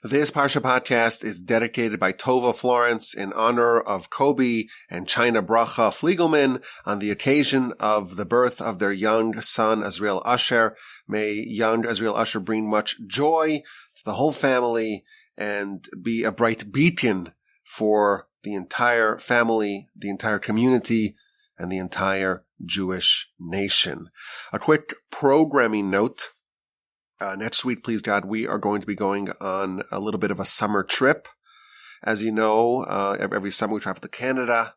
This Parsha Podcast is dedicated by Tova Florans in honor of Coby and Chynna Bracha Fliegelman on the occasion of the birth of their young son, Azriel Asher. May young Azriel Asher bring much joy to the whole family and be a bright beacon for the entire family, the entire community, and the entire Jewish nation. A quick programming note. Next week, please God, we are going to be going on a little bit of a summer trip. As you know, every summer we travel to Canada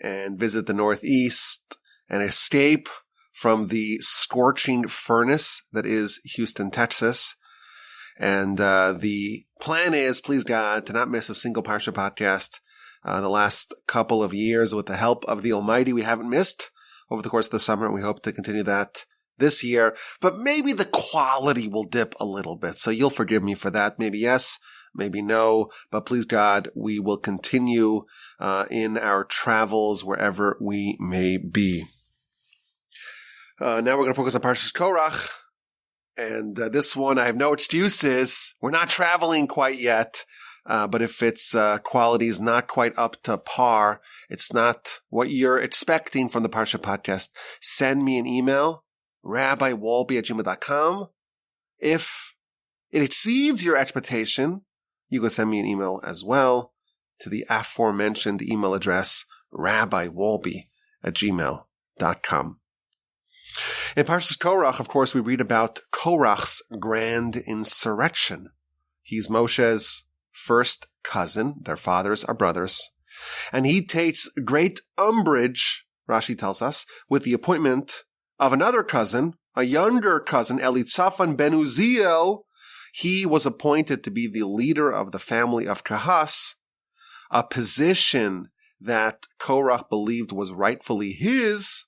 and visit the Northeast and escape from the scorching furnace that is Houston, Texas. And the plan is, please God, to not miss a single Parsha podcast. The last couple of years, with the help of the Almighty, we haven't missed over the course of the summer, and we hope to continue that this year, but maybe the quality will dip a little bit. So you'll forgive me for that. Maybe yes, maybe no, but please God, we will continue in our travels wherever we may be. Now we're going to focus on Parsha Korach. And this one, I have no excuses. We're not traveling quite yet. But if its quality is not quite up to par, it's not what you're expecting from the Parsha Podcast, send me an email, rabbiwalby@gmail.com. If it exceeds your expectation, you can send me an email as well to the aforementioned email address, rabbiwalby@gmail.com. In Parsha Korach, of course, we read about Korach's grand insurrection. He's Moshe's first cousin. Their fathers are brothers. And he takes great umbrage, Rashi tells us, with the appointment of another cousin, a younger cousin, Elitzaphan ben Uziel. He was appointed to be the leader of the family of Kahas, a position that Korach believed was rightfully his.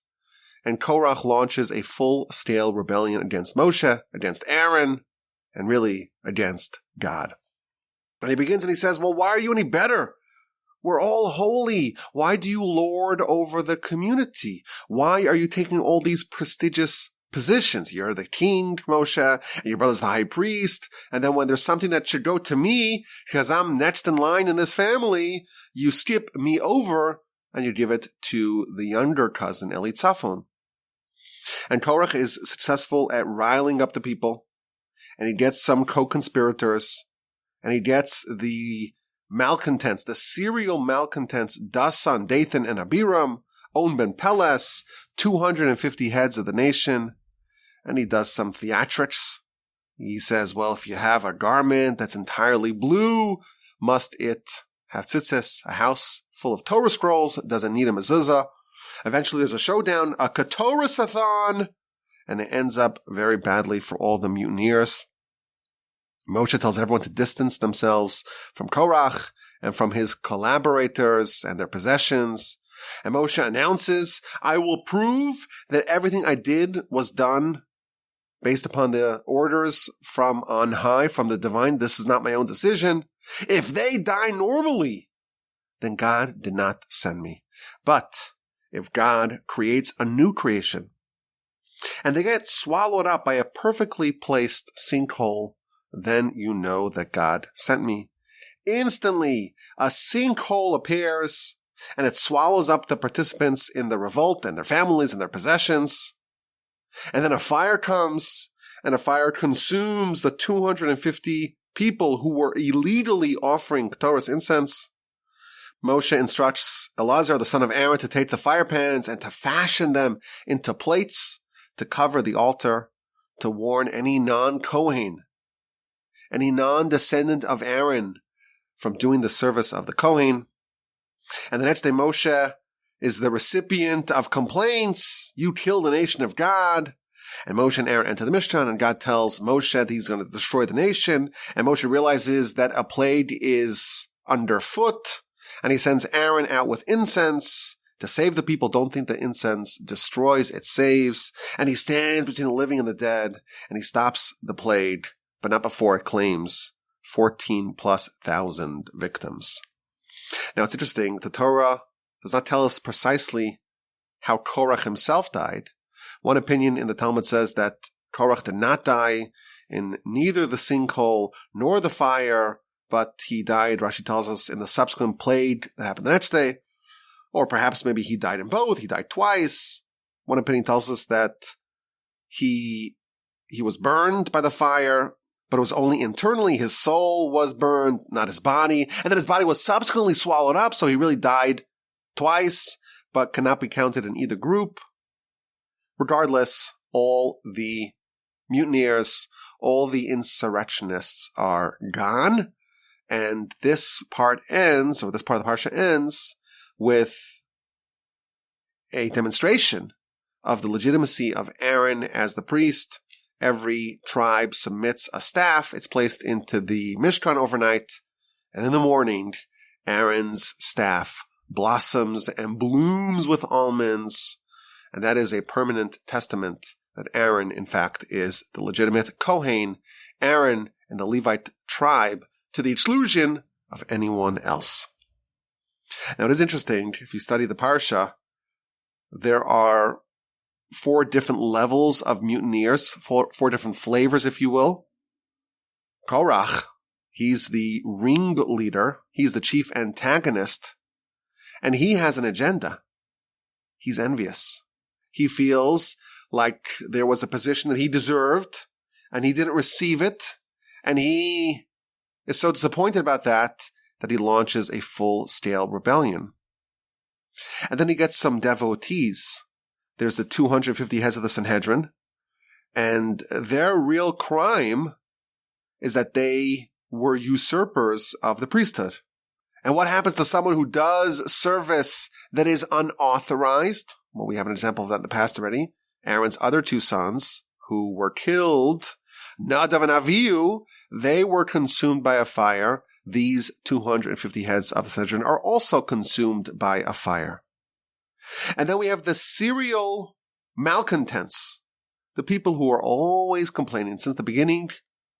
And Korach launches a full-scale rebellion against Moshe, against Aaron, and really against God. And he begins and he says, well, why are you any better? We're all holy. Why do you lord over the community? Why are you taking all these prestigious positions? You're the king, Moshe, and your brother's the high priest. And then when there's something that should go to me, because I'm next in line in this family, you skip me over and you give it to the younger cousin, Elitzaphan. And Korach is successful at riling up the people, and he gets some co-conspirators, and he gets the malcontents, the serial malcontents, Dasan, Dathan, and Abiram, On ben Peles, 250 heads of the nation, and he does some theatrics. He says, well, if you have a garment that's entirely blue, must it have tzitzis, a house full of Torah scrolls, doesn't need a mezuzah. Eventually there's a showdown, a Ketorasathon, and it ends up very badly for all the mutineers. Moshe tells everyone to distance themselves from Korach and from his collaborators and their possessions. And Moshe announces, I will prove that everything I did was done based upon the orders from on high, from the divine. This is not my own decision. If they die normally, then God did not send me. But if God creates a new creation and they get swallowed up by a perfectly placed sinkhole, then you know that God sent me. Instantly, a sinkhole appears, and it swallows up the participants in the revolt and their families and their possessions. And then a fire comes, and a fire consumes the 250 people who were illegally offering Torah's incense. Moshe instructs Elazar, the son of Aaron, to take the fire pans and to fashion them into plates to cover the altar, to warn any non-Kohen, any non-descendant of Aaron from doing the service of the Kohen. And the next day, Moshe is the recipient of complaints. You killed the nation of God. And Moshe and Aaron enter the Mishkan, and God tells Moshe that he's going to destroy the nation. And Moshe realizes that a plague is underfoot, and he sends Aaron out with incense to save the people. Don't think that incense destroys, it saves. And he stands between the living and the dead, and he stops the plague, but not before it claims 14,000+ victims. Now, it's interesting. The Torah does not tell us precisely how Korach himself died. One opinion in the Talmud says that Korach did not die in neither the sinkhole nor the fire, but he died, Rashi tells us, in the subsequent plague that happened the next day. Or perhaps maybe he died in both. He died twice. One opinion tells us that he was burned by the fire, but it was only internally. His soul was burned, not his body. And then his body was subsequently swallowed up, so he really died twice, but cannot be counted in either group. Regardless, all the mutineers, all the insurrectionists are gone. And this part ends, or this part of the Parsha ends, with a demonstration of the legitimacy of Aaron as the priest. Every tribe submits a staff. It's placed into the Mishkan overnight. And in the morning, Aaron's staff blossoms and blooms with almonds. And that is a permanent testament that Aaron, in fact, is the legitimate Kohen, Aaron and the Levite tribe, to the exclusion of anyone else. Now, it is interesting, if you study the Parsha, there are 4 different levels of mutineers, four different flavors, if you will. Korach, he's the ring leader, he's the chief antagonist, and he has an agenda. He's envious. He feels like there was a position that he deserved, and he didn't receive it, and he is so disappointed about that he launches a full-scale rebellion. And then he gets some devotees. There's the 250 heads of the Sanhedrin, and their real crime is that they were usurpers of the priesthood. And what happens to someone who does service that is unauthorized? Well, we have an example of that in the past already. Aaron's other 2 sons, who were killed, Nadav and Avihu, they were consumed by a fire. These 250 heads of the Sanhedrin are also consumed by a fire. And then we have the serial malcontents, the people who are always complaining since the beginning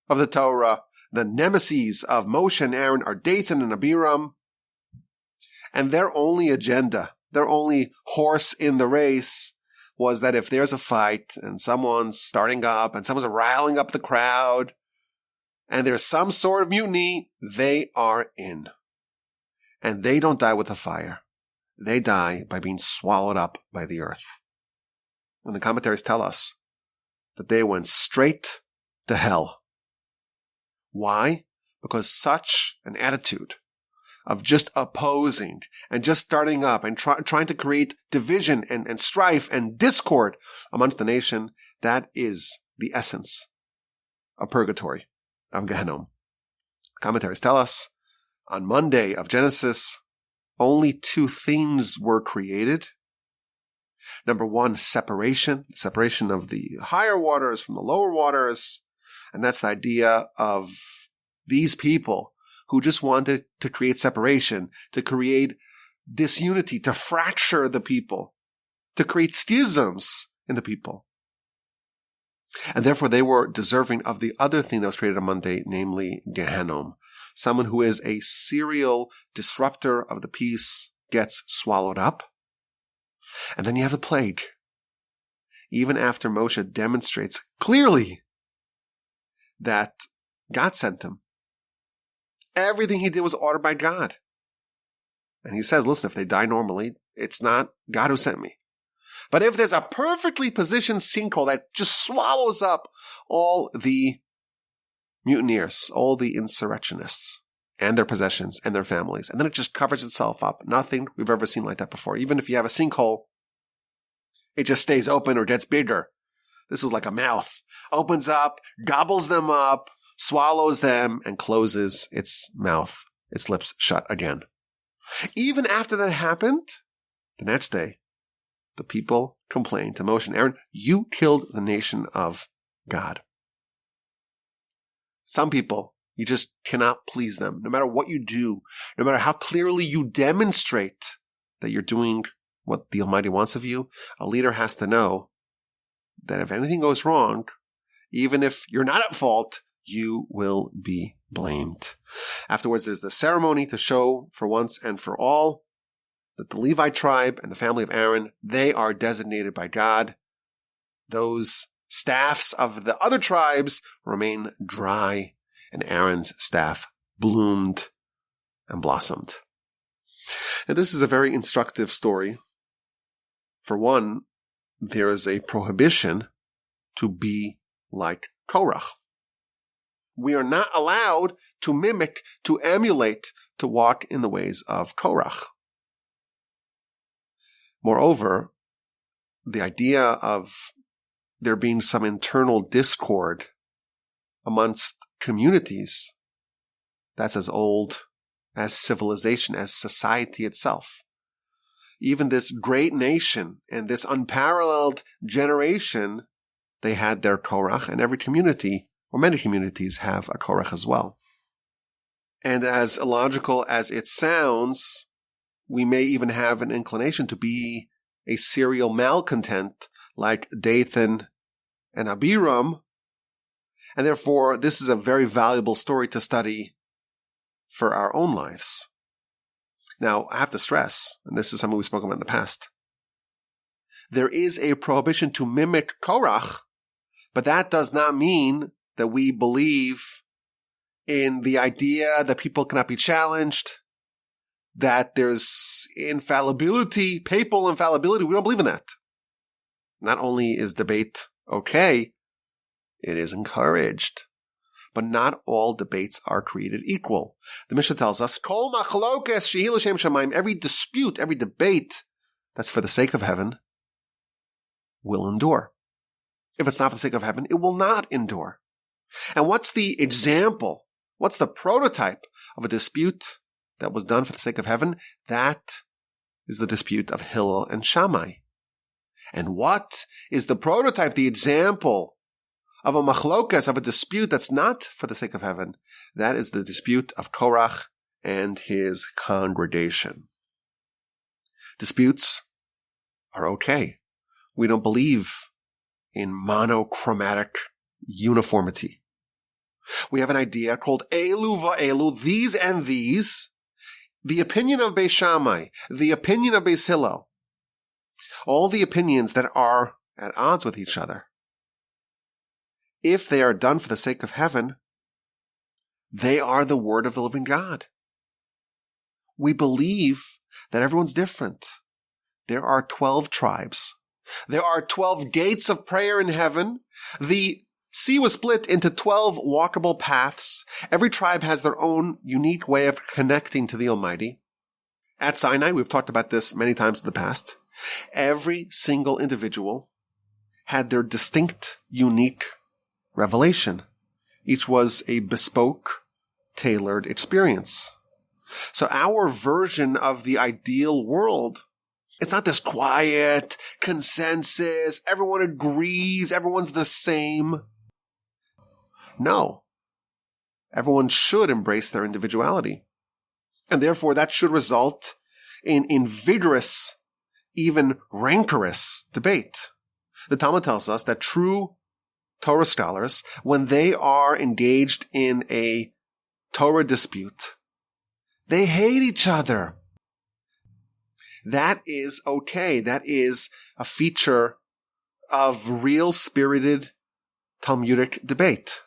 of the Torah. The nemesis of Moshe and Aaron are Dathan and Abiram. And their only agenda, their only horse in the race, was that if there's a fight and someone's starting up and someone's riling up the crowd and there's some sort of mutiny, they are in. And they don't die with the fire. They die by being swallowed up by the earth. And the commentaries tell us that they went straight to hell. Why? Because such an attitude of just opposing and just starting up and trying to create division and strife and discord amongst the nation, that is the essence of purgatory, of Gehinnom. Commentaries tell us on Monday of Genesis, only 2 things were created. Number 1, separation of the higher waters from the lower waters. And that's the idea of these people who just wanted to create separation, to create disunity, to fracture the people, to create schisms in the people. And therefore they were deserving of the other thing that was created on Monday, namely Gehinnom. Someone who is a serial disruptor of the peace gets swallowed up. And then you have the plague. Even after Moshe demonstrates clearly that God sent him, everything he did was ordered by God. And he says, listen, if they die normally, it's not God who sent me. But if there's a perfectly positioned sinkhole that just swallows up all the mutineers, all the insurrectionists, and their possessions, and their families, and then it just covers itself up. Nothing we've ever seen like that before. Even if you have a sinkhole, it just stays open or gets bigger. This is like a mouth. Opens up, gobbles them up, swallows them, and closes its mouth, its lips shut again. Even after that happened, the next day, the people complained to Moshe and Aaron, you killed the nation of God. Some people, you just cannot please them. No matter what you do, no matter how clearly you demonstrate that you're doing what the Almighty wants of you, a leader has to know that if anything goes wrong, even if you're not at fault, you will be blamed. Afterwards, there's the ceremony to show for once and for all that the Levite tribe and the family of Aaron, they are designated by God. Those staffs of the other tribes remain dry, and Aaron's staff bloomed and blossomed. Now, this is a very instructive story. For one, there is a prohibition to be like Korach. We are not allowed to mimic, to emulate, to walk in the ways of Korach. Moreover, the idea of there being some internal discord amongst communities, that's as old as civilization, as society itself. Even this great nation and this unparalleled generation, they had their Korach, and every community, or many communities, have a Korach as well. And as illogical as it sounds, we may even have an inclination to be a serial malcontent like Dathan and Abiram, and therefore this is a very valuable story to study for our own lives. Now, I have to stress, and this is something we've spoken about in the past, there is a prohibition to mimic Korach, but that does not mean that we believe in the idea that people cannot be challenged, that there's infallibility, papal infallibility. We don't believe in that. Not only is debate okay, it is encouraged. But not all debates are created equal. The Mishnah tells us, Kol machlokes shehi l'shem shamayim, every dispute, every debate that's for the sake of heaven will endure. If it's not for the sake of heaven, it will not endure. And what's the example? What's the prototype of a dispute that was done for the sake of heaven? That is the dispute of Hillel and Shammai. And what is the prototype, the example of a machlokas, of a dispute that's not for the sake of heaven? That is the dispute of Korach and his congregation. Disputes are okay. We don't believe in monochromatic uniformity. We have an idea called Elu va'elu, these and these, the opinion of Beis Shammai, the opinion of Beis Hillel, all the opinions that are at odds with each other. If they are done for the sake of heaven, they are the word of the living God. We believe that everyone's different. There are 12 tribes. There are 12 gates of prayer in heaven. The sea was split into 12 walkable paths. Every tribe has their own unique way of connecting to the Almighty. At Sinai, we've talked about this many times in the past. Every single individual had their distinct, unique revelation. Each was a bespoke, tailored experience. So our version of the ideal world, it's not this quiet consensus, everyone agrees, everyone's the same. No. Everyone should embrace their individuality. And therefore that should result in vigorous, even rancorous debate. The Talmud tells us that true Torah scholars, when they are engaged in a Torah dispute, they hate each other. That is okay. That is a feature of real spirited Talmudic debate.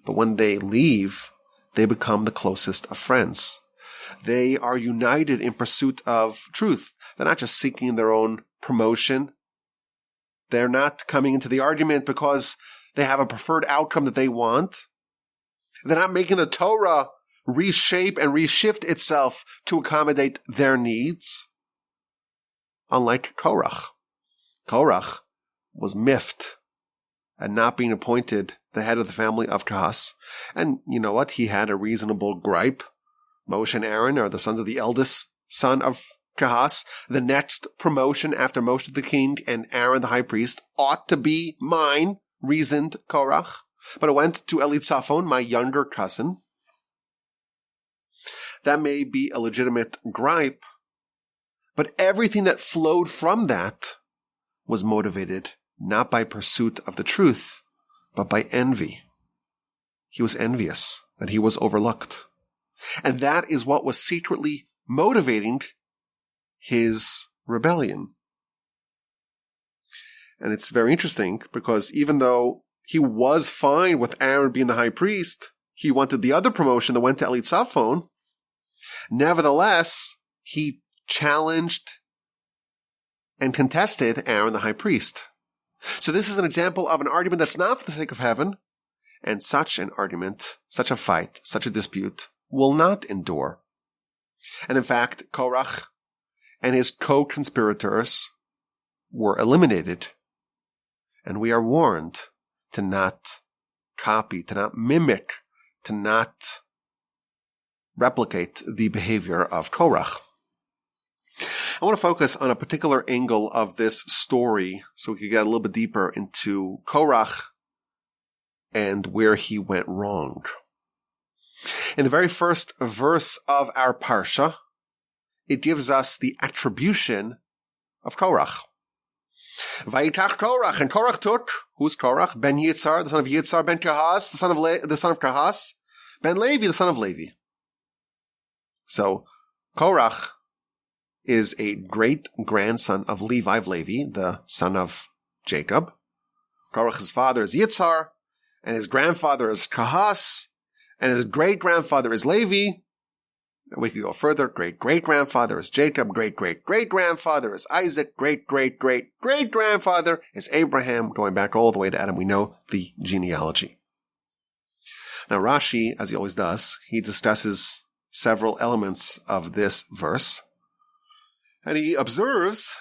But when they leave, they become the closest of friends. They are united in pursuit of truth. They're not just seeking their own promotion. They're not coming into the argument because they have a preferred outcome that they want. They're not making the Torah reshape and reshift itself to accommodate their needs. Unlike Korach. Korach was miffed at not being appointed the head of the family of Kahas. And you know what? He had a reasonable gripe. Moshe and Aaron are the sons of the eldest son of Kahas. The next promotion after Moshe the king and Aaron the high priest ought to be mine, reasoned Korach. But it went to Elitzaphan, my younger cousin. That may be a legitimate gripe, but everything that flowed from that was motivated not by pursuit of the truth, but by envy. He was envious that he was overlooked. And that is what was secretly motivating his rebellion. And it's very interesting because even though he was fine with Aaron being the high priest, he wanted the other promotion that went to Elitzapphon. Nevertheless, he challenged and contested Aaron the high priest. So this is an example of an argument that's not for the sake of heaven, and such an argument, such a fight, such a dispute will not endure. And in fact, Korach and his co-conspirators were eliminated. And we are warned to not copy, to not mimic, to not replicate the behavior of Korach. I want to focus on a particular angle of this story so we can get a little bit deeper into Korach and where he went wrong. In the very first verse of our Parsha, it gives us the attribution of Korach. Vayitach Korach, and Korach took, who's Korach? Ben Yitzhar, the son of Yitzhar, Ben Kahas, the son of Kahas, Ben Levi, the son of Levi. So, Korach is a great-grandson of Levi of Levi, the son of Jacob. Korach's father is Yitzhar, and his grandfather is Kahas, and his great-grandfather is Levi. And we could go further. Great-great-grandfather is Jacob, great-great-great-grandfather is Isaac, great-great-great-great-grandfather is Abraham, going back all the way to Adam. We know the genealogy. Now Rashi, as he always does, he discusses several elements of this verse. And he observes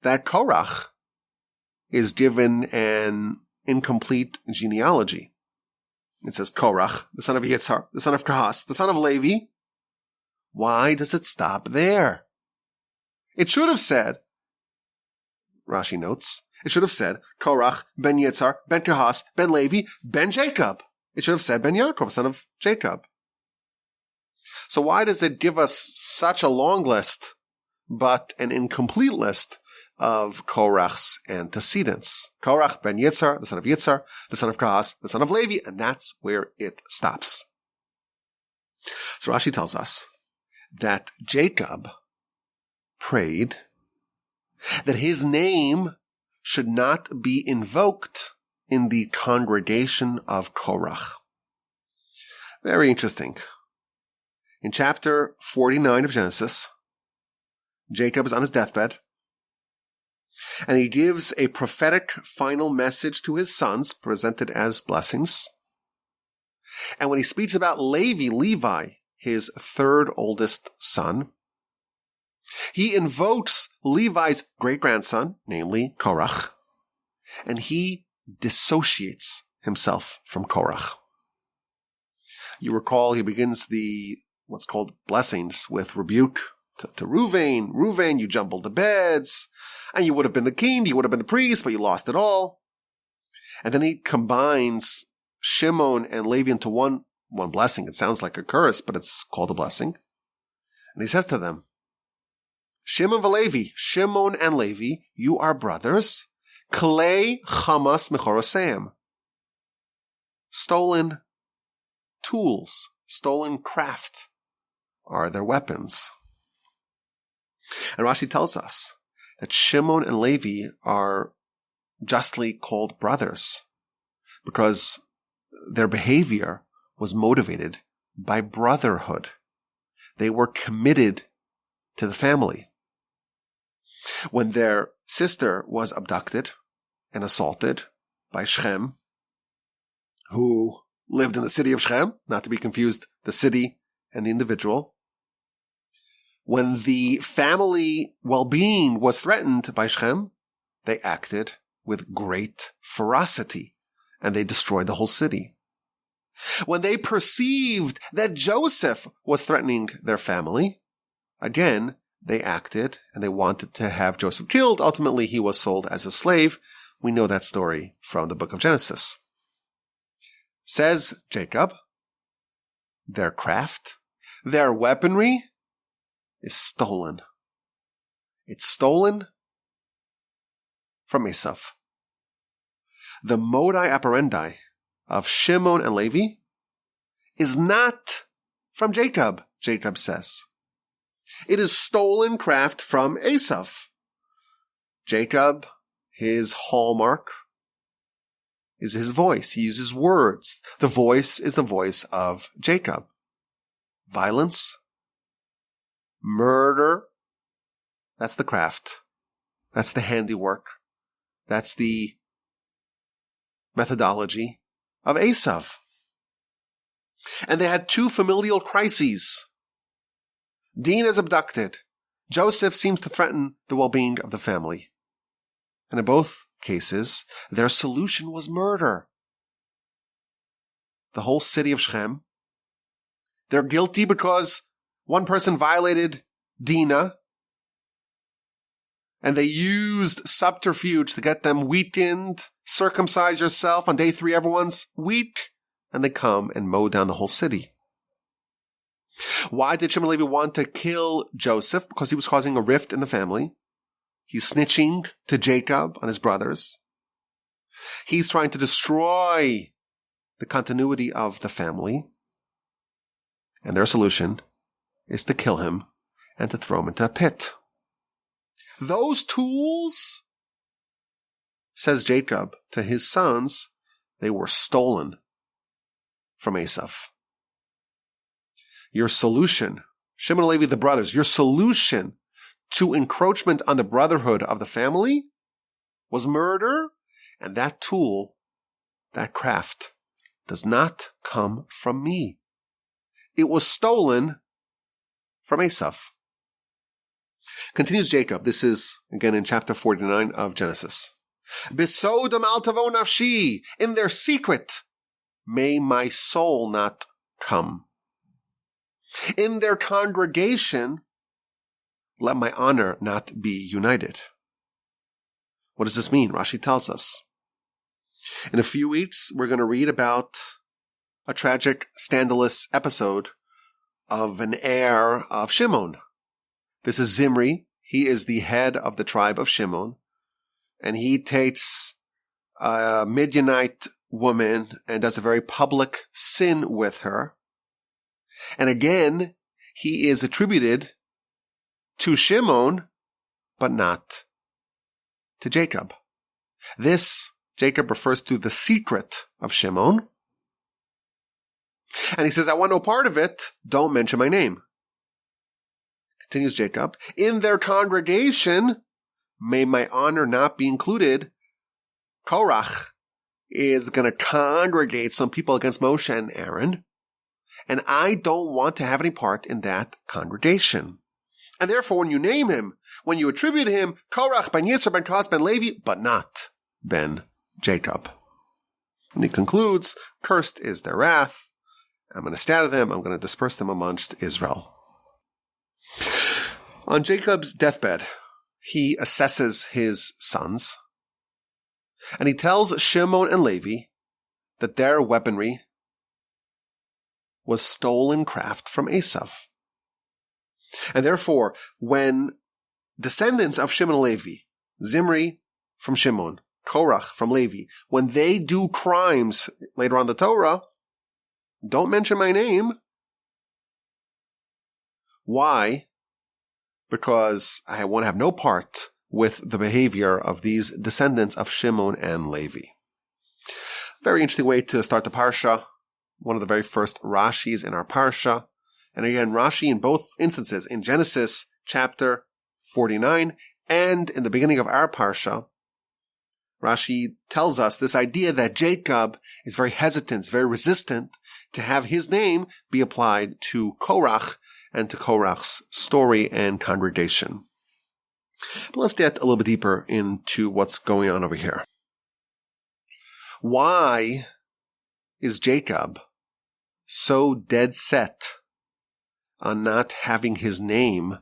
that Korach is given an incomplete genealogy. It says Korach, the son of Yitzhar, the son of Kahas, the son of Levi. Why does it stop there? It should have said, Rashi notes, it should have said Korach, Ben Yitzhar, Ben Kahas, Ben Levi, Ben Jacob. It should have said Ben Yaakov, son of Jacob. So why does it give us such a long list, but an incomplete list of Korach's antecedents? Korach, Ben Yitzhar, the son of Yitzhar, the son of Kahas, the son of Levi, and that's where it stops. So Rashi tells us that Jacob prayed that his name should not be invoked in the congregation of Korach. Very interesting. In chapter 49 of Genesis, Jacob is on his deathbed, and he gives a prophetic final message to his sons, presented as blessings. And when he speaks about Levi, his third oldest son, he invokes Levi's great-grandson, namely Korach, and he dissociates himself from Korach. You recall he begins the what's called blessings with rebuke to Reuven. Reuven, you jumbled the beds, and you would have been the king, you would have been the priest, but you lost it all. And then he combines Shimon and Levi into one blessing. It sounds like a curse, but it's called a blessing. And he says to them, Shimon and Levi, you are brothers. Klei chamas mechoroseim. Stolen tools, stolen craft are their weapons. And Rashi tells us that Shimon and Levi are justly called brothers because their behavior was motivated by brotherhood. They were committed to the family. When their sister was abducted and assaulted by Shechem, who lived in the city of Shechem, not to be confused, the city and the individual. When the family well-being was threatened by Shechem, they acted with great ferocity and they destroyed the whole city. When they perceived that Joseph was threatening their family, again, they acted and they wanted to have Joseph killed. Ultimately, he was sold as a slave. We know that story from the book of Genesis. Says Jacob, their craft, their weaponry is stolen. It's stolen from Esav. The modus operandi of Shimon and Levi is not from Jacob, Jacob says. It is stolen craft from Esav. Jacob, His hallmark is his voice. He uses words. The voice is the voice of Jacob. Violence, murder, that's the craft. That's the handiwork. That's the methodology of Esav. And they had two familial crises. Dinah is abducted. Joseph seems to threaten the well-being of the family. And in both cases, their solution was murder. The whole city of Shechem. They're guilty because one person violated Dinah, and they used subterfuge to get them weakened. Circumcise yourself. On day 3, everyone's weak. And they come and mow down the whole city. Why did Shimon Levi want to kill Joseph? Because he was causing a rift in the family. He's snitching to Jacob on his brothers. He's trying to destroy the continuity of the family. And their solution is to kill him and to throw him into a pit. Those tools, says Jacob to his sons, they were stolen from Esav. Your solution, Shimon and Levi, the brothers, your solution to encroachment on the brotherhood of the family was murder, and that tool, that craft, does not come from me. It was stolen from Esav. Continues Jacob. This is, again, in chapter 49 of Genesis. Besodam al tavo nafshi, in their secret, may my soul not come. In their congregation, let my honor not be united. What does this mean? Rashi tells us. In a few weeks, we're going to read about a tragic, scandalous episode of an heir of Shimon. This is Zimri. He is the head of the tribe of Shimon, and he takes a Midianite woman and does a very public sin with her. And again, he is attributed to Shimon, but not to Jacob. This, Jacob refers to the secret of Shimon. And he says, I want no part of it. Don't mention my name. Continues Jacob. In their congregation, may my honor not be included. Korach is going to congregate some people against Moshe and Aaron. And I don't want to have any part in that congregation. And therefore, when you name him, when you attribute him, Korach ben Yitzhar ben Kohath ben Levi, but not ben Jacob. And he concludes, cursed is their wrath. I'm going to scatter them. I'm going to disperse them amongst Israel. On Jacob's deathbed, he assesses his sons, and he tells Shimon and Levi that their weaponry was stolen craft from Esav. And therefore, when descendants of Shimon and Levi, Zimri from Shimon, Korach from Levi, when they do crimes later on in the Torah, don't mention my name. Why? Because I want to have no part with the behavior of these descendants of Shimon and Levi. Very interesting way to start the Parsha. One of the very first Rashis in our Parsha. And again, Rashi in both instances, in Genesis chapter 49 and in the beginning of our Parsha, Rashi tells us this idea that Jacob is very hesitant, very resistant to have his name be applied to Korach and to Korach's story and congregation. But let's get a little bit deeper into what's going on over here. Why is Jacob so dead set on not having his name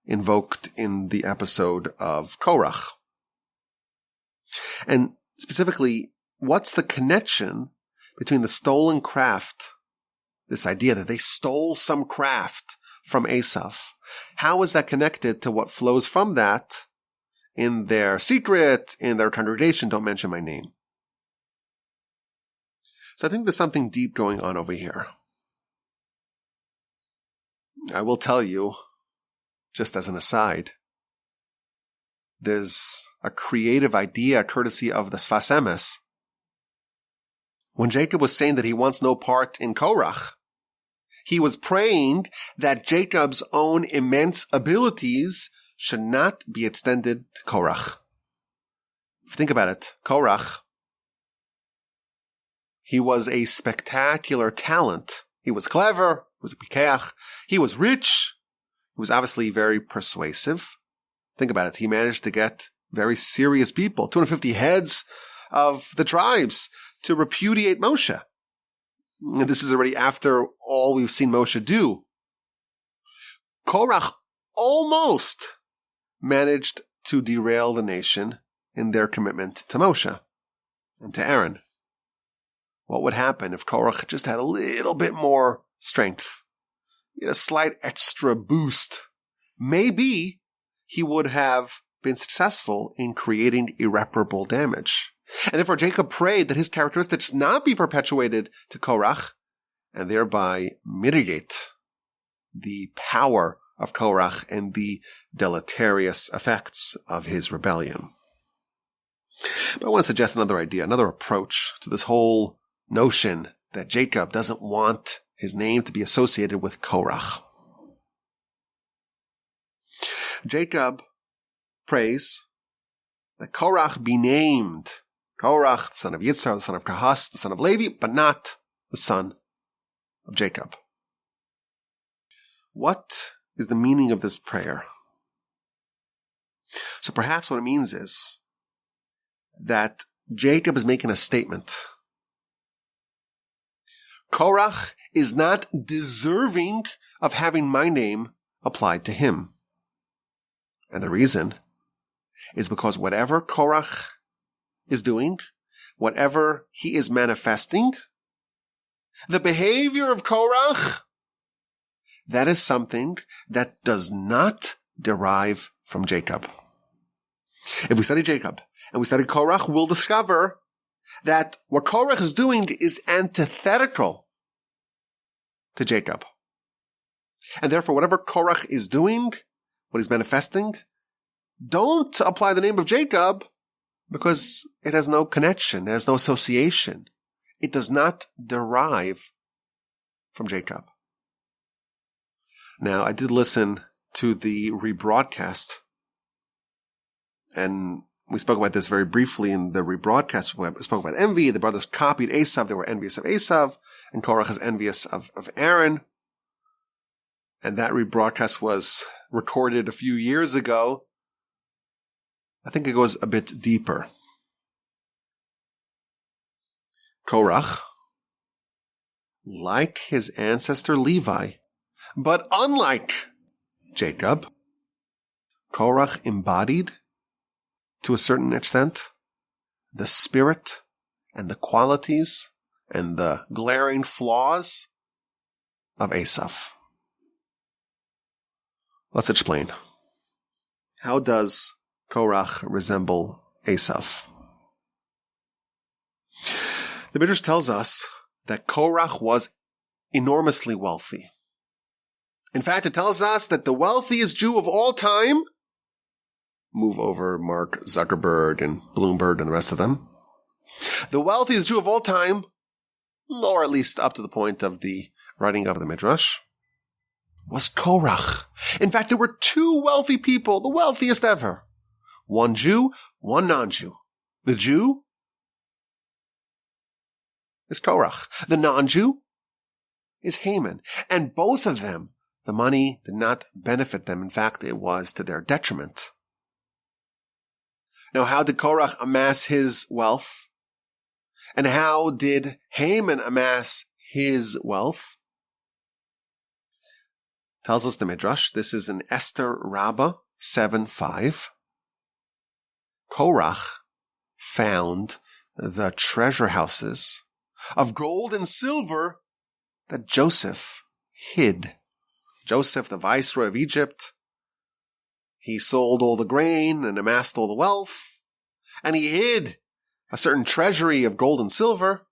invoked in the episode of Korach? And specifically, what's the connection between the stolen craft, this idea that they stole some craft from Esav? How is that connected to what flows from that in their secret, in their congregation? Don't mention my name. So I think there's something deep going on over here. I will tell you, just as an aside, there's a creative idea courtesy of the Sfas Emes. When Jacob was saying that he wants no part in Korach, he was praying that Jacob's own immense abilities should not be extended to Korach. Think about it. Korach, he was a spectacular talent. He was clever. He was a pikeach. He was rich. He was obviously very persuasive. Think about it. He managed to get very serious people, 250 heads of the tribes, to repudiate Moshe. And this is already after all we've seen Moshe do. Korach almost managed to derail the nation in their commitment to Moshe and to Aaron. What would happen if Korach just had a little bit more strength, a slight extra boost? Maybe he would have been successful in creating irreparable damage. And therefore Jacob prayed that his characteristics not be perpetuated to Korach and thereby mitigate the power of Korach and the deleterious effects of his rebellion. But I want to suggest another idea, another approach to this whole notion that Jacob doesn't want his name to be associated with Korach. Jacob prays that Korach be named. Korach, the son of Yitzhar, the son of Kahas, the son of Levi, but not the son of Jacob. What is the meaning of this prayer? So perhaps what it means is that Jacob is making a statement. Korach is not deserving of having my name applied to him. And the reason is because whatever Korach is doing, whatever he is manifesting, the behavior of Korach, that is something that does not derive from Jacob. If we study Jacob and we study Korach, we'll discover that what Korach is doing is antithetical to Jacob. And therefore, whatever Korach is doing, what he's manifesting, don't apply the name of Jacob because it has no connection, it has no association. It does not derive from Jacob. Now, I did listen to the rebroadcast, and we spoke about this very briefly in the rebroadcast. We spoke about envy. The brothers copied Esav. They were envious of Esav, and Korach is envious of Aaron. And that rebroadcast was recorded a few years ago. I think it goes a bit deeper. Korach, like his ancestor Levi, but unlike Jacob, Korach embodied, to a certain extent, the spirit and the qualities and the glaring flaws of Esav. Let's explain. How does Korach resemble Esav? The Midrash tells us that Korach was enormously wealthy. In fact, it tells us that the wealthiest Jew of all time, move over Mark Zuckerberg and Bloomberg and the rest of them, the wealthiest Jew of all time, or at least up to the point of the writing of the Midrash, was Korach. In fact, there were two wealthy people, the wealthiest ever. One Jew, one non-Jew. The Jew is Korach. The non-Jew is Haman. And both of them, the money did not benefit them. In fact, it was to their detriment. Now, how did Korach amass his wealth? And how did Haman amass his wealth? Tells us the Midrash. This is in Esther Rabbah 7:5. Korach found the treasure houses of gold and silver that Joseph hid. Joseph, the viceroy of Egypt, he sold all the grain and amassed all the wealth, and he hid a certain treasury of gold and silver,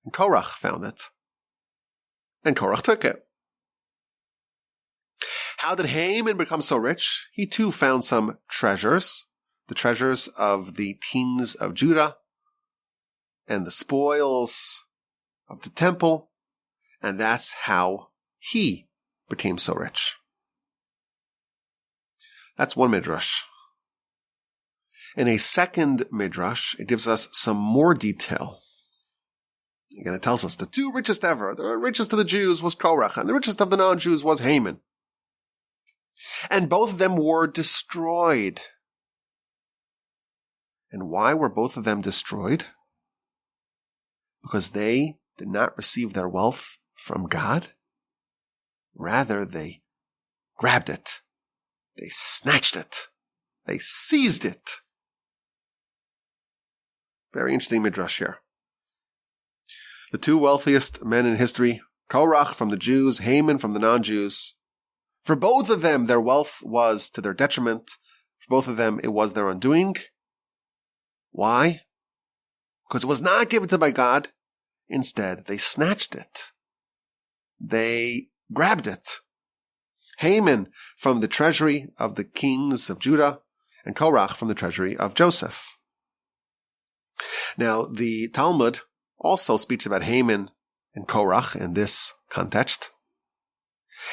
and Korach found it. And Korach took it. How did Haman become so rich? He too found some treasures the treasures of the kings of Judah and the spoils of the temple, and that's how he became so rich. That's one midrash. In a second midrash, it gives us some more detail. Again, it tells us the two richest ever, the richest of the Jews was Korach, and the richest of the non-Jews was Haman. And both of them were destroyed. And why were both of them destroyed? Because they did not receive their wealth from God. Rather, they grabbed it. They snatched it. They seized it. Very interesting midrash here. The two wealthiest men in history, Korach from the Jews, Haman from the non-Jews. For both of them, their wealth was to their detriment. For both of them, it was their undoing. Why? Because it was not given to them by God. Instead, they snatched it. They grabbed it. Haman from the treasury of the kings of Judah, and Korach from the treasury of Joseph. Now, the Talmud also speaks about Haman and Korach in this context.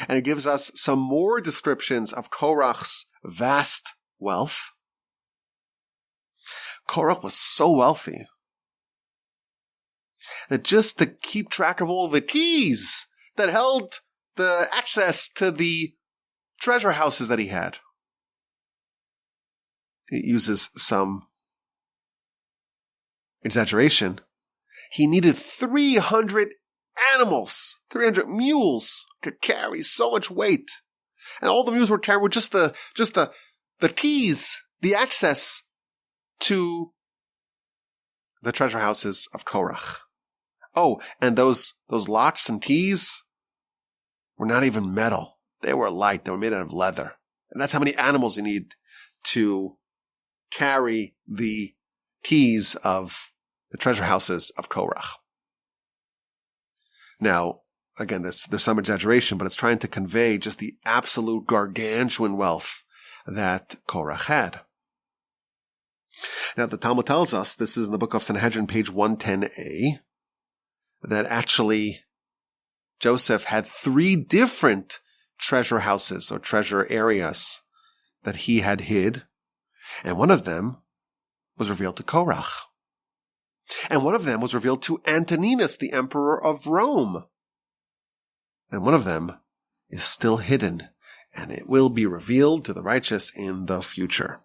And it gives us some more descriptions of Korach's vast wealth. Korach was so wealthy that just to keep track of all the keys that held the access to the treasure houses that he had, it uses some exaggeration. He needed 300 animals, 300 mules to carry so much weight. And all the mules were carried with just the keys, the access to the treasure houses of Korach. Oh, and those locks and keys were not even metal. They were light. They were made out of leather. And that's how many animals you need to carry the keys of the treasure houses of Korach. Now, again, there's some exaggeration, but it's trying to convey just the absolute gargantuan wealth that Korach had. Now, the Talmud tells us, this is in the book of Sanhedrin, page 110a, that actually Joseph had 3 different treasure houses or treasure areas that he had hid, and one of them was revealed to Korach. And one of them was revealed to Antoninus, the emperor of Rome. And one of them is still hidden, and it will be revealed to the righteous in the future.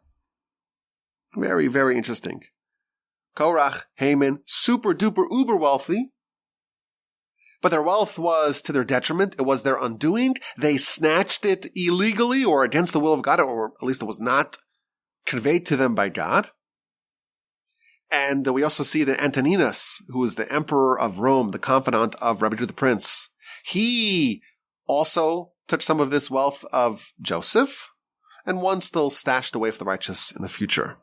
Very, very interesting. Korach, Haman, super duper uber wealthy, but their wealth was to their detriment. It was their undoing. They snatched it illegally or against the will of God, or at least it was not conveyed to them by God. And we also see that Antoninus, who is the emperor of Rome, the confidant of Rabbi Judah the Prince, he also took some of this wealth of Joseph, and one still stashed away for the righteous in the future.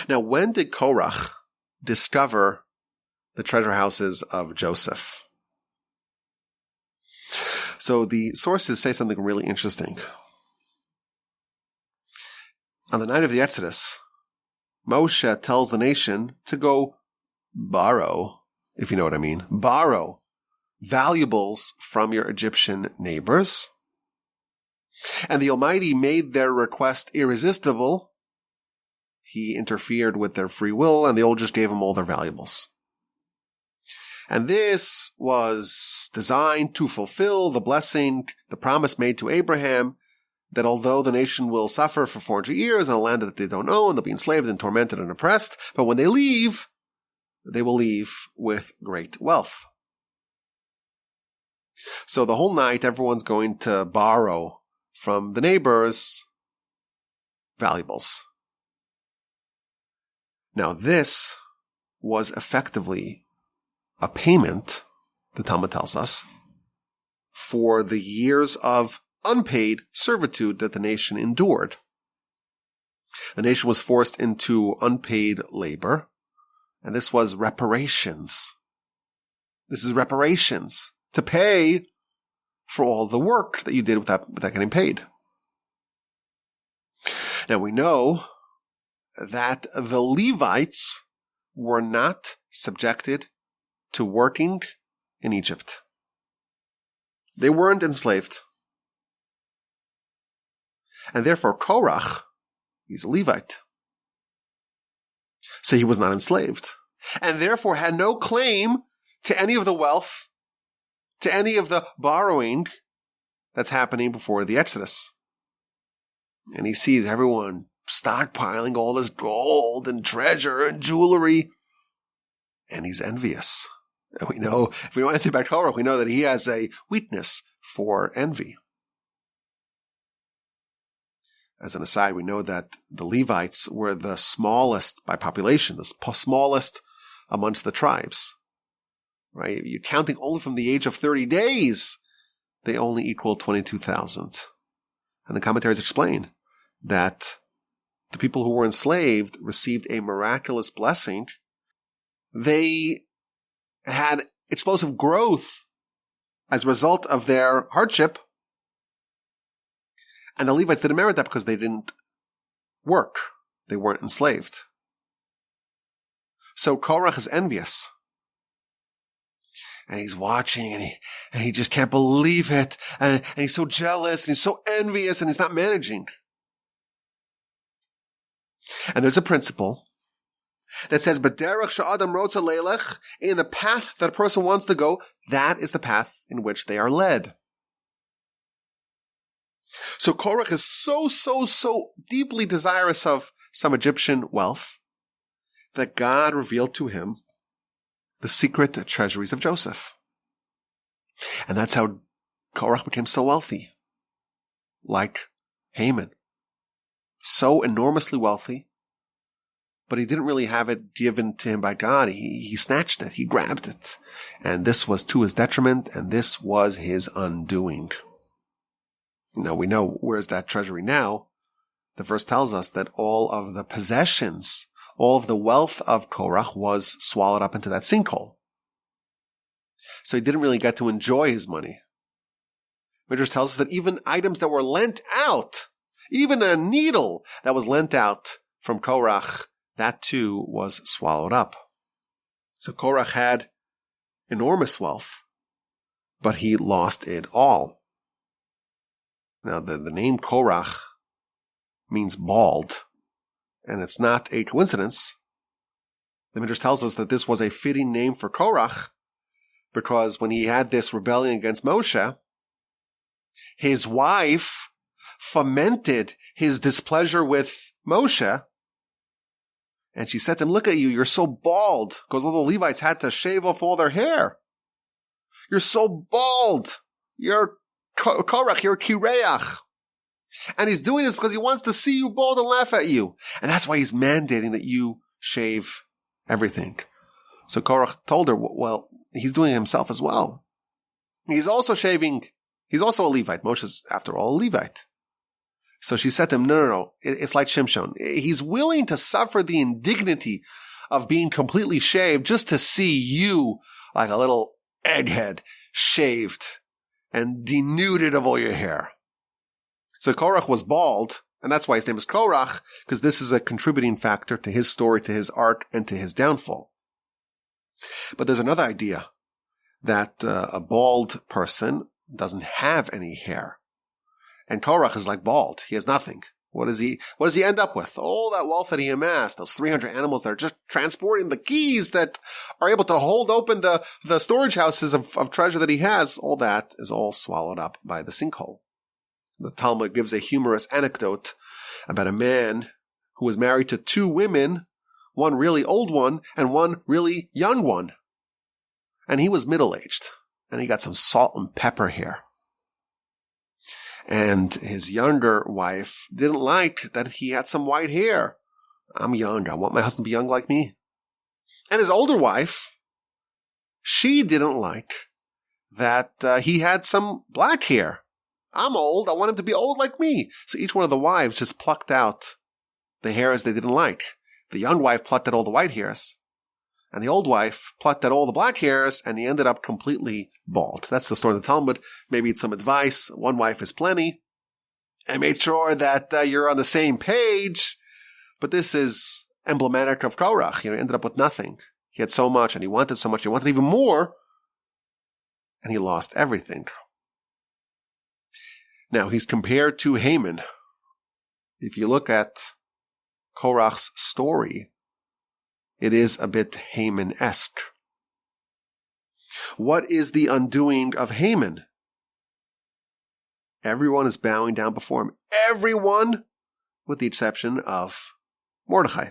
Now, when did Korach discover the treasure houses of Joseph? So the sources say something really interesting. On the night of the Exodus, Moshe tells the nation to go borrow, if you know what I mean, borrow valuables from your Egyptian neighbors. And the Almighty made their request irresistible. He interfered with their free will, and they all just gave them all their valuables. And this was designed to fulfill the blessing, the promise made to Abraham, that although the nation will suffer for 400 years in a land that they don't own, they'll be enslaved and tormented and oppressed, but when they leave, they will leave with great wealth. So the whole night, everyone's going to borrow from the neighbors valuables. Now, this was effectively a payment, the Talmud tells us, for the years of unpaid servitude that the nation endured. The nation was forced into unpaid labor, and this was reparations. This is reparations to pay for all the work that you did without getting paid. Now we know that the Levites were not subjected to working in Egypt. They weren't enslaved. And therefore Korach, he's a Levite. So he was not enslaved. And therefore had no claim to any of the wealth, to any of the borrowing that's happening before the Exodus. And he sees everyone stockpiling all this gold and treasure and jewelry. And he's envious. And we know, if we know anything about Korach, we know that he has a weakness for envy. As an aside, we know that the Levites were the smallest by population, the smallest amongst the tribes. Right? You're counting only from the age of 30 days, they only equal 22,000. And the commentaries explain that the people who were enslaved received a miraculous blessing. They had explosive growth as a result of their hardship. And the Levites didn't merit that because they didn't work. They weren't enslaved. So Korach is envious. And he's watching and he just can't believe it. And he's so jealous and he's so envious and he's not managing. And there's a principle that says, "B'derech she'adam rotza leilech," in the path that a person wants to go, that is the path in which they are led. So Korach is so deeply desirous of some Egyptian wealth that God revealed to him the secret treasuries of Joseph. And that's how Korach became so wealthy. Like Haman. So enormously wealthy, but he didn't really have it given to him by God. He snatched it. He grabbed it. And this was to his detriment, and this was his undoing. Now we know where's that treasury now. The verse tells us that all of the possessions, all of the wealth of Korach was swallowed up into that sinkhole. So he didn't really get to enjoy his money. Midrash tells us that even items that were lent out, even a needle that was lent out from Korach, that too was swallowed up. So Korach had enormous wealth, but he lost it all. Now the name Korach means bald, and it's not a coincidence. The Midrash tells us that this was a fitting name for Korach, because when he had this rebellion against Moshe, his wife fomented his displeasure with Moshe, and she said to him, "Look at you, you're so bald," because all the Levites had to shave off all their hair. "You're so bald. You're Korach, you're Kireach." And he's doing this because he wants to see you bald and laugh at you. And that's why he's mandating that you shave everything. So Korach told her, well, he's doing it himself as well. He's also shaving. He's also a Levite. Moshe's, after all, a Levite. So she said to him, no. It's like Shimshon. He's willing to suffer the indignity of being completely shaved just to see you, like a little egghead, shaved and denuded of all your hair. So Korach was bald, and that's why his name is Korach, because this is a contributing factor to his story, to his arc, and to his downfall. But there's another idea, that a bald person doesn't have any hair. And Korach is like bald. He has nothing. What does he end up with? All that wealth that he amassed, those 300 animals that are just transporting the keys that are able to hold open the storage houses of treasure that he has, all that is all swallowed up by the sinkhole. The Talmud gives a humorous anecdote about a man who was married to 2 women, one really old one and one really young one. And he was middle-aged, and he got some salt and pepper hair. And his younger wife didn't like that he had some white hair. "I'm young. I want my husband to be young like me." And his older wife, she didn't like that he had some black hair. "I'm old. I want him to be old like me." So each one of the wives just plucked out the hairs they didn't like. The young wife plucked at all the white hairs, and the old wife plucked at all the black hairs, and he ended up completely bald. That's the story of the Talmud. Maybe it's some advice. One wife is plenty. and made sure that you're on the same page. But this is emblematic of Korach. He ended up with nothing. He had so much, and he wanted so much. He wanted even more, and he lost everything. Now, he's compared to Haman. If you look at Korach's story, it is a bit Haman-esque. What is the undoing of Haman? Everyone is bowing down before him. Everyone, with the exception of Mordechai.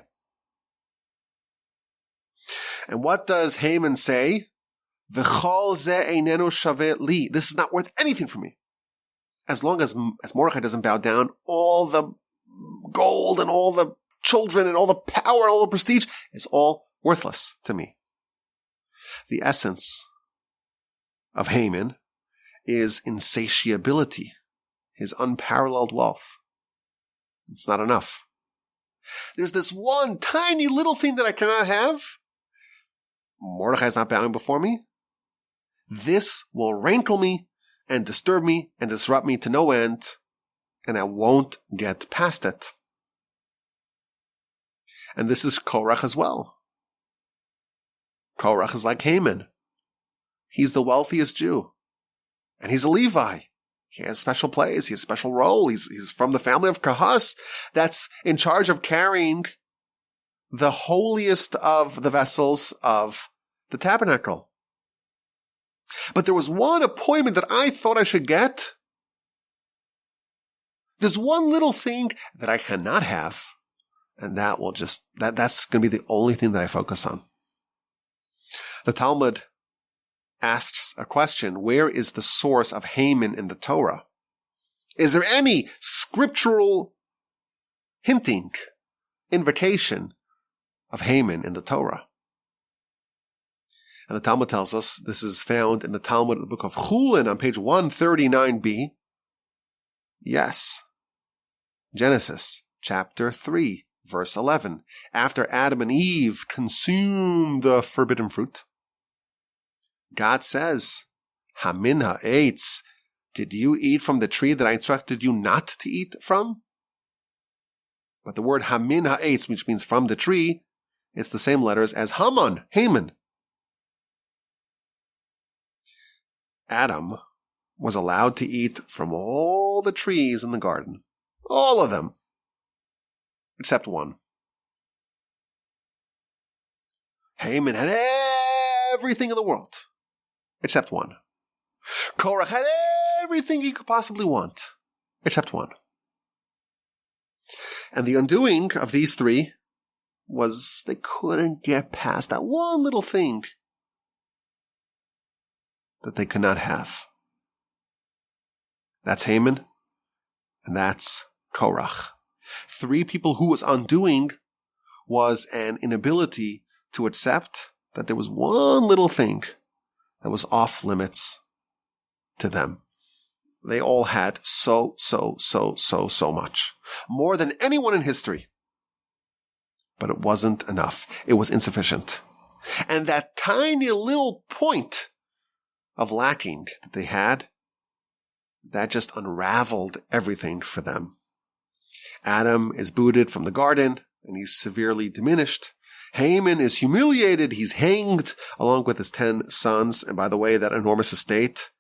And what does Haman say? V'chol ze einenu shaveh li. This is not worth anything for me. As long as Mordechai doesn't bow down, all the gold and all the children and all the power and all the prestige is all worthless to me. The essence of Haman is insatiability, his unparalleled wealth. It's not enough. There's this one tiny little thing that I cannot have. Mordechai is not bowing before me. This will rankle me and disturb me and disrupt me to no end, and I won't get past it. And this is Korach as well. Korach is like Haman. He's the wealthiest Jew, and he's a Levi. He has special place. He has a special role. He's from the family of Kahas that's in charge of carrying the holiest of the vessels of the tabernacle. But there was one appointment that I thought I should get. There's one little thing that I cannot have, and that's going to be the only thing that I focus on. The Talmud asks a question: where is the source of Haman in the Torah? Is there any scriptural hinting, invocation of Haman in the Torah? And the Talmud tells us, this is found in the Talmud, the book of Chulin on page 139b. Yes. Genesis chapter 3, verse 11. After Adam and Eve consumed the forbidden fruit, God says, Hamin ha'etz, did you eat from the tree that I instructed you not to eat from? But the word Hamin ha'etz, which means from the tree, it's the same letters as Haman. Adam was allowed to eat from all the trees in the garden. All of them. Except one. Haman had everything in the world. Except one. Korach had everything he could possibly want. Except one. And the undoing of these three was they couldn't get past that one little thing that they could not have. That's Haman, and that's Korach. Three people who was undoing was an inability to accept that there was one little thing that was off limits to them. They all had so much. More than anyone in history. But it wasn't enough. It was insufficient. And that tiny little point of lacking that they had, that just unraveled everything for them. Adam is booted from the garden, and he's severely diminished. Haman is humiliated. He's hanged along with his 10 sons. And by the way, that enormous estate,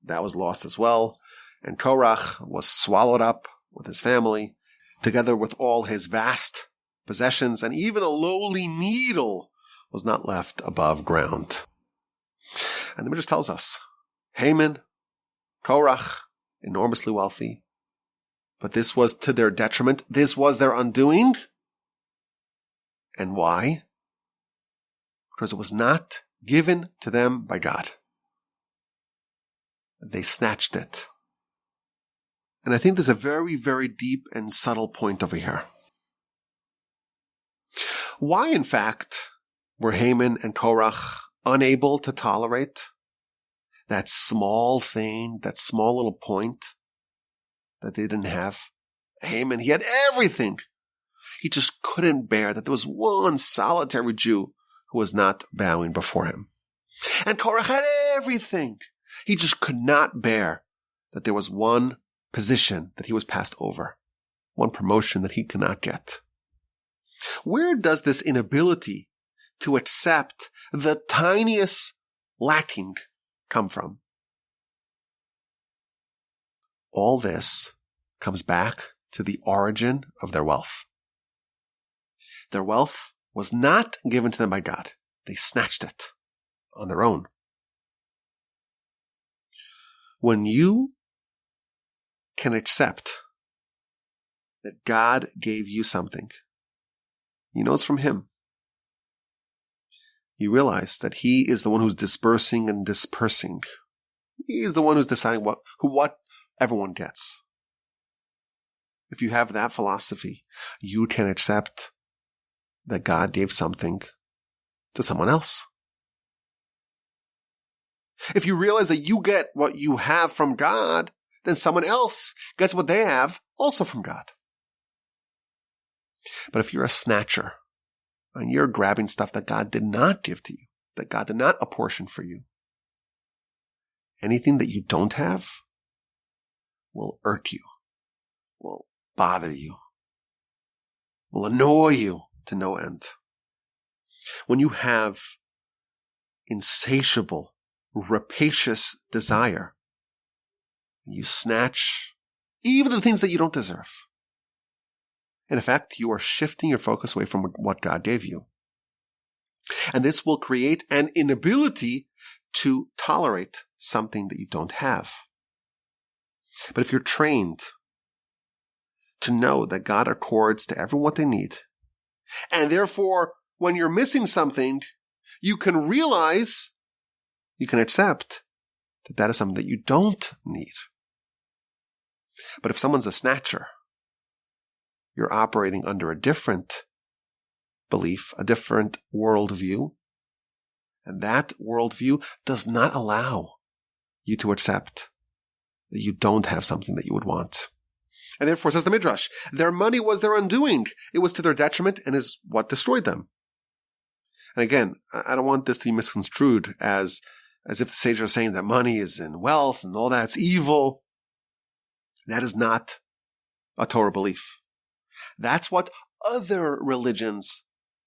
that was lost as well. And Korach was swallowed up with his family, together with all his vast possessions, and even a lowly needle was not left above ground. And the Midrash tells us, Haman, Korach, enormously wealthy, but this was to their detriment. This was their undoing. And why? Because it was not given to them by God. They snatched it. And I think there's a very, very deep and subtle point over here. Why, in fact, were Haman and Korach unable to tolerate that small thing, that small little point that they didn't have? Haman, he had everything. He just couldn't bear that there was one solitary Jew who was not bowing before him. And Korach had everything. He just could not bear that there was one position that he was passed over, one promotion that he could not get. Where does this inability to accept the tiniest lacking come from? All this comes back to the origin of their wealth. Their wealth was not given to them by God. They snatched it on their own. When you can accept that God gave you something, you know it's from Him. You realize that He is the one who's dispersing and dispersing. He is the one who's deciding what everyone gets. If you have that philosophy, you can accept that God gave something to someone else. If you realize that you get what you have from God, then someone else gets what they have also from God. But if you're a snatcher and you're grabbing stuff that God did not give to you, that God did not apportion for you, anything that you don't have will irk you, will bother you, will annoy you to no end. When you have insatiable, rapacious desire, you snatch even the things that you don't deserve. In effect, you are shifting your focus away from what God gave you. And this will create an inability to tolerate something that you don't have. But if you're trained to know that God accords to everyone what they need, and therefore, when you're missing something, you can realize, you can accept that that is something that you don't need. But if someone's a snatcher, you're operating under a different belief, a different worldview, and that worldview does not allow you to accept that you don't have something that you would want. And therefore, says the Midrash, their money was their undoing. It was to their detriment and is what destroyed them. And again, I don't want this to be misconstrued as if the sages are saying that money is in wealth and all that's evil. That is not a Torah belief. That's what other religions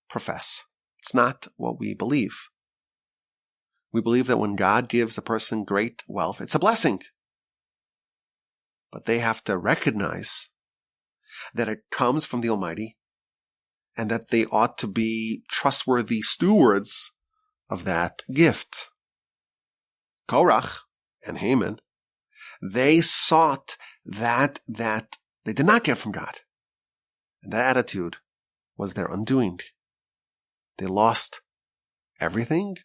profess. It's not what we believe. We believe that when God gives a person great wealth, it's a blessing. But they have to recognize that it comes from the Almighty and that they ought to be trustworthy stewards of that gift. Korach and Haman, they sought that they did not get from God. And that attitude was their undoing. They lost everything,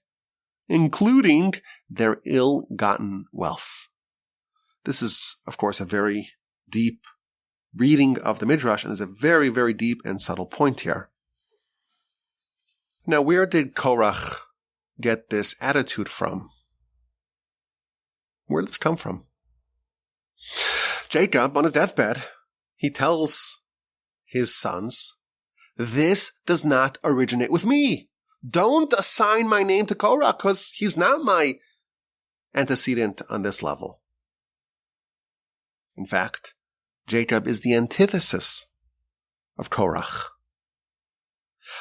including their ill-gotten wealth. This is, of course, a very deep reading of the Midrash, and there's a very, very deep and subtle point here. Now, where did Korach get this attitude from? Where did this come from? Jacob, on his deathbed, he tells his sons, this does not originate with me. Don't assign my name to Korach because he's not my antecedent on this level. In fact, Jacob is the antithesis of Korach.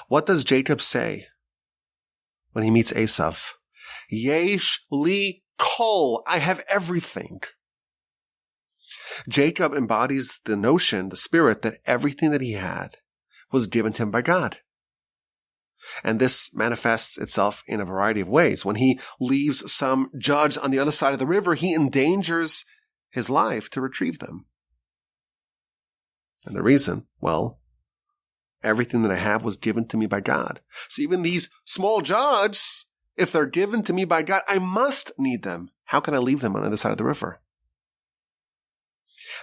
What does Jacob say when he meets Esav? Yesh li kol, I have everything. Jacob embodies the notion, the spirit, that everything that he had was given to him by God. And this manifests itself in a variety of ways. When he leaves some judge on the other side of the river, he endangers his life to retrieve them. And the reason, well, everything that I have was given to me by God. So even these small jars, if they're given to me by God, I must need them. How can I leave them on the other side of the river?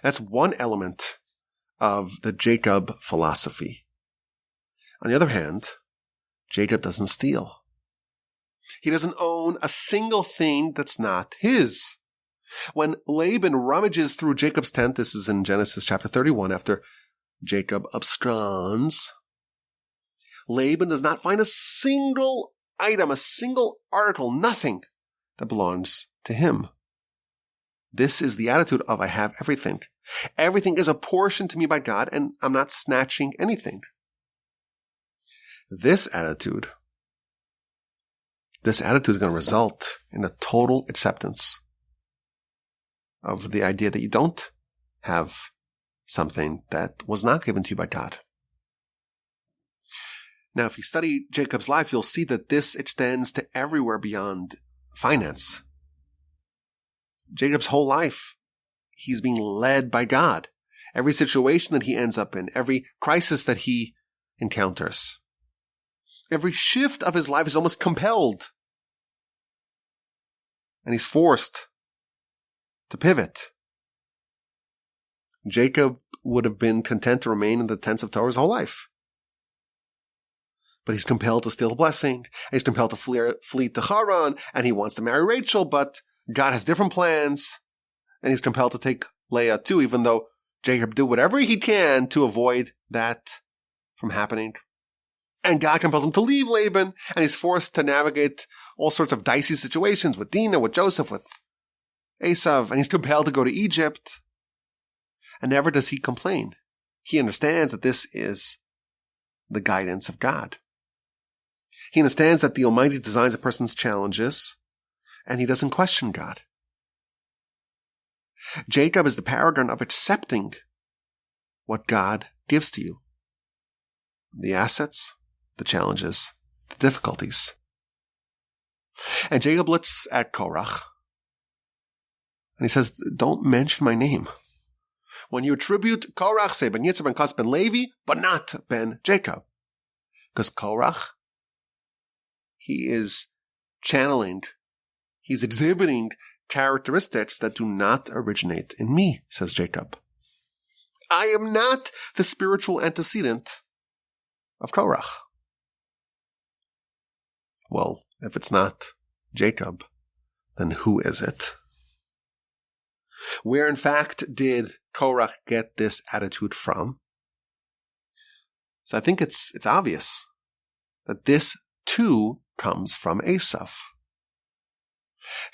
That's one element of the Jacob philosophy. On the other hand, Jacob doesn't steal. He doesn't own a single thing that's not his. When Laban rummages through Jacob's tent, this is in Genesis chapter 31, after Jacob absconds, Laban does not find a single item, a single article, nothing that belongs to him. This is the attitude of I have everything. Everything is apportioned to me by God, and I'm not snatching anything. This attitude is going to result in a total acceptance of the idea that you don't have something that was not given to you by God. Now, if you study Jacob's life, you'll see that this extends to everywhere beyond finance. Jacob's whole life, he's being led by God. Every situation that he ends up in, every crisis that he encounters, every shift of his life is almost compelled. And he's forced to pivot. Jacob would have been content to remain in the tents of Torah his whole life. But he's compelled to steal a blessing, and he's compelled to flee to Haran, and he wants to marry Rachel, but God has different plans, and he's compelled to take Leah too, even though Jacob did whatever he can to avoid that from happening. And God compels him to leave Laban, and he's forced to navigate all sorts of dicey situations with Dinah, with Joseph, with Esav, and he's compelled to go to Egypt. And never does he complain. He understands that this is the guidance of God. He understands that the Almighty designs a person's challenges, and he doesn't question God. Jacob is the paragon of accepting what God gives to you. The assets, the challenges, the difficulties. And Jacob looks at Korach, and he says, don't mention my name. When you attribute Korach, say ben Yitzhak, ben Kas, ben Levi, but not ben Jacob. Because Korach, he is channeling, he's exhibiting characteristics that do not originate in me, says Jacob. I am not the spiritual antecedent of Korach. Well, if it's not Jacob, then who is it? Where in fact did Korach get this attitude from? So I think it's obvious that this too comes from Esav.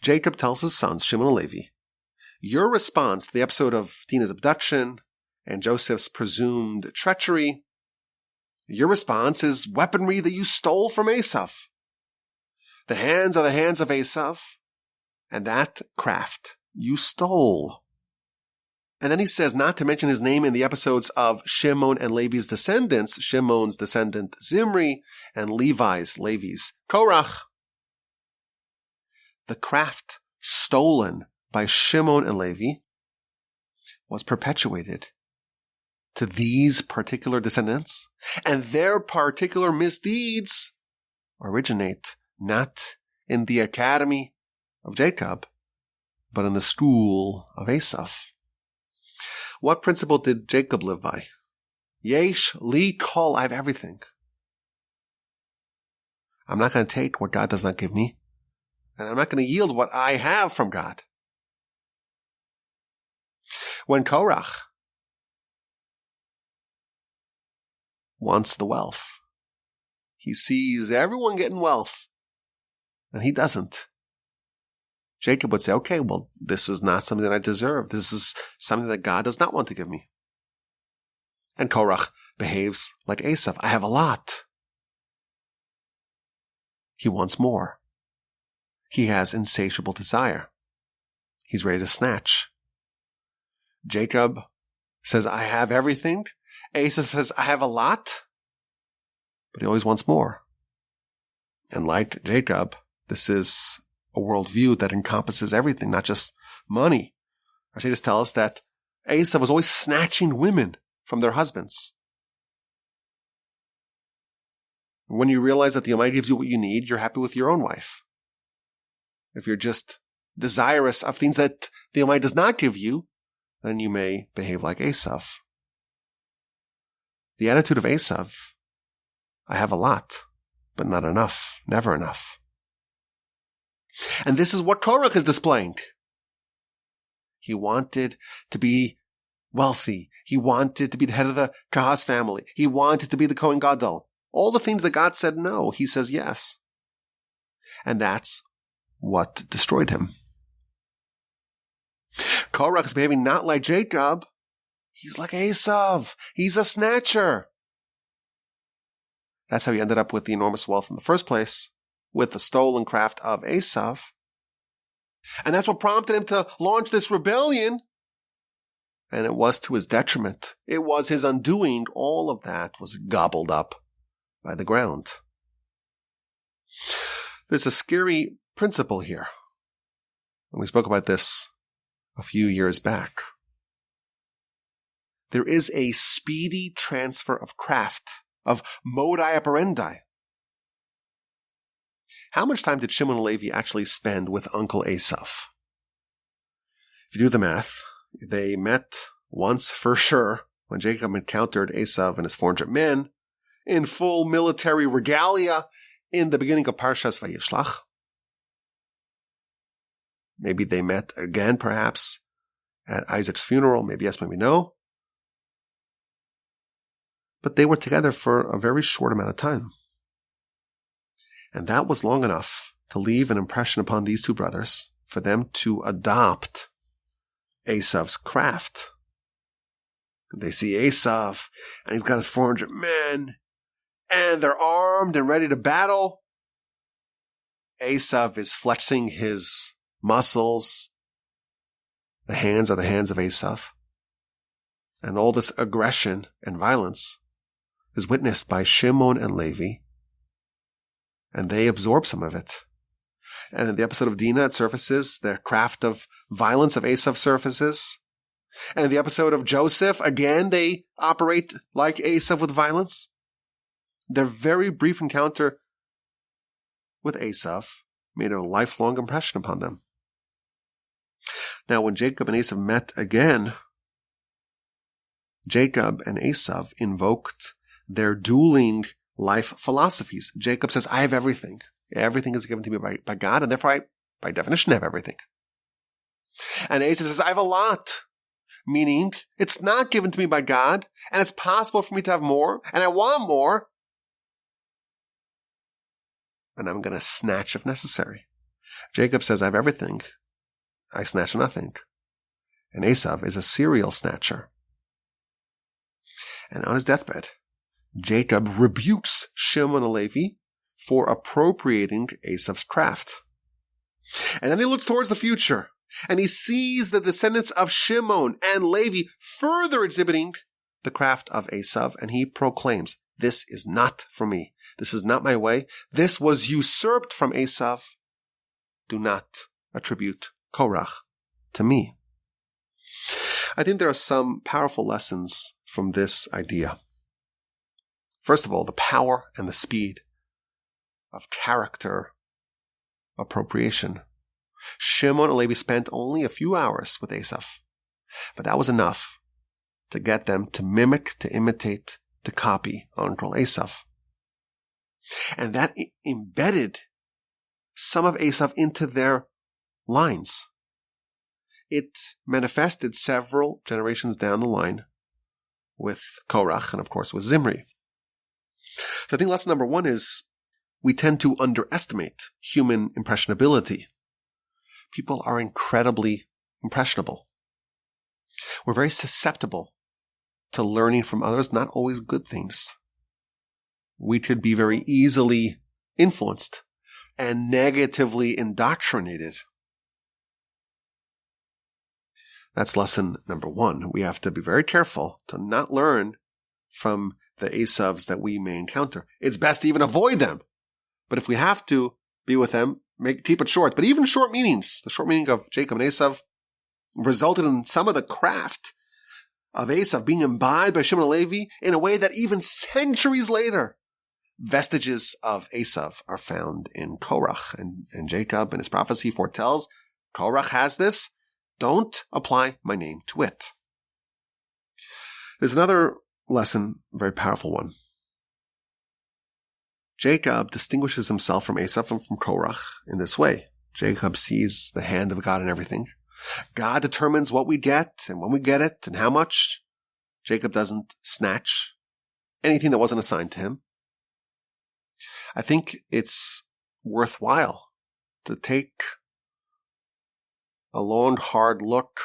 Jacob tells his sons, Shimon and Levi, your response to the episode of Dinah's abduction and Joseph's presumed treachery, your response is weaponry that you stole from Esav. The hands are the hands of Esav, and that craft you stole. And then he says not to mention his name in the episodes of Shimon and Levi's descendants, Shimon's descendant Zimri, and Levi's Korach. The craft stolen by Shimon and Levi was perpetuated to these particular descendants, and their particular misdeeds originate not in the academy of Jacob, but in the school of Esav. What principle did Jacob live by? Yesh li kol, I have everything. I'm not going to take what God does not give me, and I'm not going to yield what I have from God. When Korach wants the wealth, he sees everyone getting wealth, and he doesn't. Jacob would say, okay, well, this is not something that I deserve. This is something that God does not want to give me. And Korach behaves like Esav. I have a lot. He wants more. He has insatiable desire. He's ready to snatch. Jacob says, I have everything. Esav says, I have a lot. But he always wants more. And like Jacob, this is a worldview that encompasses everything, not just money. Our sages tell us that Esav was always snatching women from their husbands. When you realize that the Almighty gives you what you need, you're happy with your own wife. If you're just desirous of things that the Almighty does not give you, then you may behave like Esav. The attitude of Esav, I have a lot, but not enough, never enough. And this is what Korach is displaying. He wanted to be wealthy. He wanted to be the head of the Kahas family. He wanted to be the Kohen Gadol. All the things that God said no, he says yes. And that's what destroyed him. Korach is behaving not like Jacob. He's like Esav. He's a snatcher. That's how he ended up with the enormous wealth in the first place, with the stolen craft of Esav. And that's what prompted him to launch this rebellion. And it was to his detriment. It was his undoing. All of that was gobbled up by the ground. There's a scary principle here. And we spoke about this a few years back. There is a speedy transfer of craft, of modus operandi. How much time did Shimon and Levi actually spend with Uncle Esav? If you do the math, they met once for sure when Jacob encountered Esav and his 400 men in full military regalia in the beginning of Parshas Vayishlach. Maybe they met again, perhaps, at Isaac's funeral. Maybe yes, maybe no. But they were together for a very short amount of time. And that was long enough to leave an impression upon these two brothers for them to adopt Esav's craft. They see Esav, and he's got his 400 men, and they're armed and ready to battle. Esav is flexing his muscles. The hands are the hands of Esav. And all this aggression and violence is witnessed by Shimon and Levi, and they absorb some of it. And in the episode of Dinah, it surfaces the craft of violence of Esav surfaces. And in the episode of Joseph, again, they operate like Esav with violence. Their very brief encounter with Esav made a lifelong impression upon them. Now, when Jacob and Esav met again, Jacob and Esav invoked their dueling life philosophies. Jacob says, I have everything. Everything is given to me by God, and therefore I, by definition, have everything. And Esav says, I have a lot. Meaning, it's not given to me by God, and it's possible for me to have more, and I want more, and I'm going to snatch if necessary. Jacob says, I have everything. I snatch nothing. And Esav is a serial snatcher. And on his deathbed, Jacob rebukes Shimon and Levi for appropriating Esav's craft. And then he looks towards the future, and he sees the descendants of Shimon and Levi further exhibiting the craft of Esav, and he proclaims, this is not for me. This is not my way. This was usurped from Esav. Do not attribute Korach to me. I think there are some powerful lessons from this idea. First of all, the power and the speed of character appropriation. Shimon and Levi spent only a few hours with Esav, but that was enough to get them to mimic, to imitate, to copy Uncle Esav. And that embedded some of Esav into their lines. It manifested several generations down the line with Korach and, of course, with Zimri. So I think lesson number one is we tend to underestimate human impressionability. People are incredibly impressionable. We're very susceptible to learning from others, not always good things. We could be very easily influenced and negatively indoctrinated. That's lesson number one. We have to be very careful to not learn from the Esavs that we may encounter. It's best to even avoid them. But if we have to be with them, keep it short. But even short meetings, the short meeting of Jacob and Esav resulted in some of the craft of Esav being imbibed by Shimon and Levi in a way that even centuries later, vestiges of Esav are found in Korach. And Jacob in his prophecy foretells, Korach has this, don't apply my name to it. There's another lesson, a very powerful one. Jacob distinguishes himself from Esav and from Korach in this way. Jacob sees the hand of God in everything. God determines what we get and when we get it and how much. Jacob doesn't snatch anything that wasn't assigned to him. I think it's worthwhile to take a long, hard look